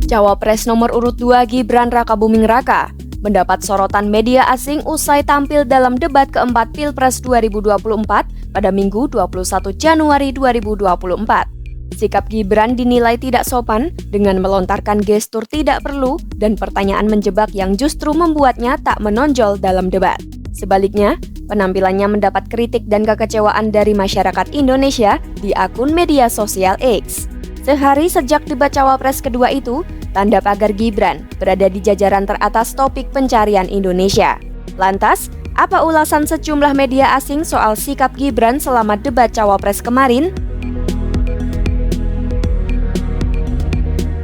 Cawapres nomor urut 2 Gibran Rakabuming Raka mendapat sorotan media asing usai tampil dalam debat keempat Pilpres 2024 pada Minggu 21 Januari 2024. Sikap Gibran dinilai tidak sopan dengan melontarkan gestur tidak perlu dan pertanyaan menjebak yang justru membuatnya tak menonjol dalam debat. Sebaliknya, penampilannya mendapat kritik dan kekecewaan dari masyarakat Indonesia di akun media sosial X. Sehari sejak debat Cawapres kedua itu, tanda pagar Gibran berada di jajaran teratas topik pencarian Indonesia. Lantas, apa ulasan sejumlah media asing soal sikap Gibran selama debat Cawapres kemarin?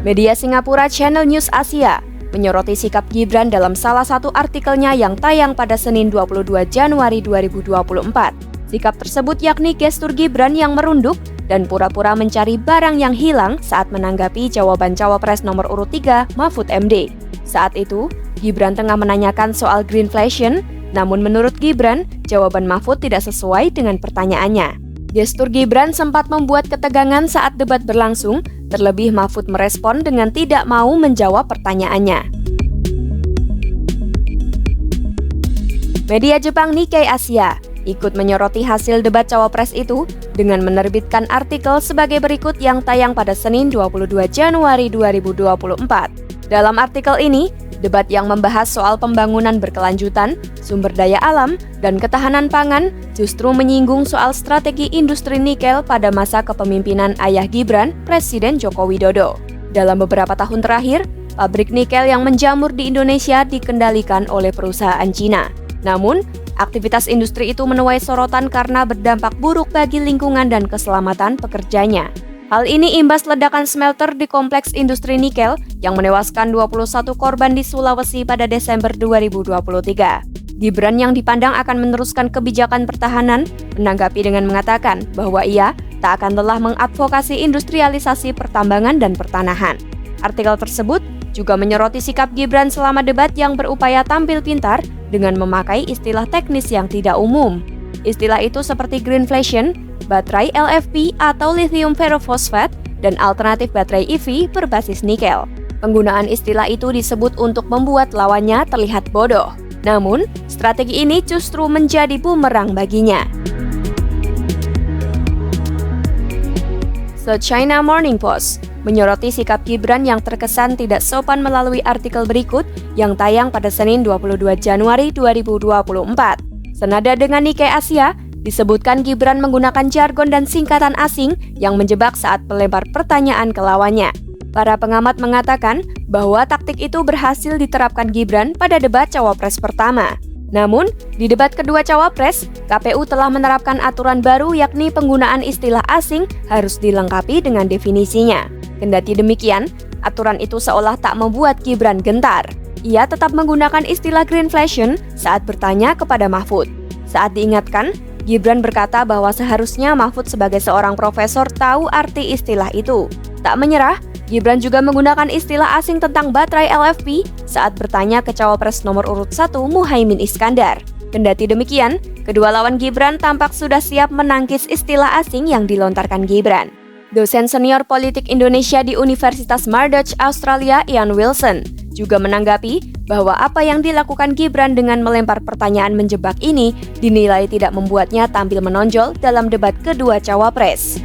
Media Singapura Channel News Asia menyoroti sikap Gibran dalam salah satu artikelnya yang tayang pada Senin 22 Januari 2024. Sikap tersebut yakni gestur Gibran yang merunduk dan pura-pura mencari barang yang hilang saat menanggapi jawaban Cawapres nomor urut 3 Mahfud MD. Saat itu, Gibran tengah menanyakan soal greenflation, namun menurut Gibran, jawaban Mahfud tidak sesuai dengan pertanyaannya. Gestur Gibran sempat membuat ketegangan saat debat berlangsung, terlebih Mahfud merespon dengan tidak mau menjawab pertanyaannya. Media Jepang Nikkei Asia ikut menyoroti hasil debat Cawapres itu dengan menerbitkan artikel sebagai berikut yang tayang pada Senin 22 Januari 2024. Dalam artikel ini, debat yang membahas soal pembangunan berkelanjutan, sumber daya alam, dan ketahanan pangan justru menyinggung soal strategi industri nikel pada masa kepemimpinan ayah Gibran, Presiden Joko Widodo. Dalam beberapa tahun terakhir, pabrik nikel yang menjamur di Indonesia dikendalikan oleh perusahaan Cina. Namun, aktivitas industri itu menuai sorotan karena berdampak buruk bagi lingkungan dan keselamatan pekerjanya. Hal ini imbas ledakan smelter di kompleks industri nikel yang menewaskan 21 korban di Sulawesi pada Desember 2023. Gibran yang dipandang akan meneruskan kebijakan pertahanan menanggapi dengan mengatakan bahwa ia tak akan lelah mengadvokasi industrialisasi pertambangan dan pertanahan. Artikel tersebut juga menyoroti sikap Gibran selama debat yang berupaya tampil pintar dengan memakai istilah teknis yang tidak umum. Istilah itu seperti greenflation, baterai LFP atau lithium ferrofosfat, dan alternatif baterai EV berbasis nikel. Penggunaan istilah itu disebut untuk membuat lawannya terlihat bodoh. Namun, strategi ini justru menjadi bumerang baginya. The China Morning Post menyoroti sikap Gibran yang terkesan tidak sopan melalui artikel berikut yang tayang pada Senin 22 Januari 2024. Senada dengan Nikkei Asia, disebutkan Gibran menggunakan jargon dan singkatan asing yang menjebak saat melempar pertanyaan ke lawannya. Para pengamat mengatakan bahwa taktik itu berhasil diterapkan Gibran pada debat Cawapres pertama. Namun, di debat kedua Cawapres, KPU telah menerapkan aturan baru yakni penggunaan istilah asing harus dilengkapi dengan definisinya. Kendati demikian, aturan itu seolah tak membuat Gibran gentar. Ia tetap menggunakan istilah greenflation saat bertanya kepada Mahfud. Saat diingatkan, Gibran berkata bahwa seharusnya Mahfud sebagai seorang profesor tahu arti istilah itu. Tak menyerah, Gibran juga menggunakan istilah asing tentang baterai LFP saat bertanya ke Cawapres nomor urut 1 Muhaimin Iskandar. Kendati demikian, kedua lawan Gibran tampak sudah siap menangkis istilah asing yang dilontarkan Gibran. Dosen senior politik Indonesia di Universitas Murdoch, Australia, Ian Wilson, juga menanggapi bahwa apa yang dilakukan Gibran dengan melempar pertanyaan menjebak ini dinilai tidak membuatnya tampil menonjol dalam debat kedua Cawapres.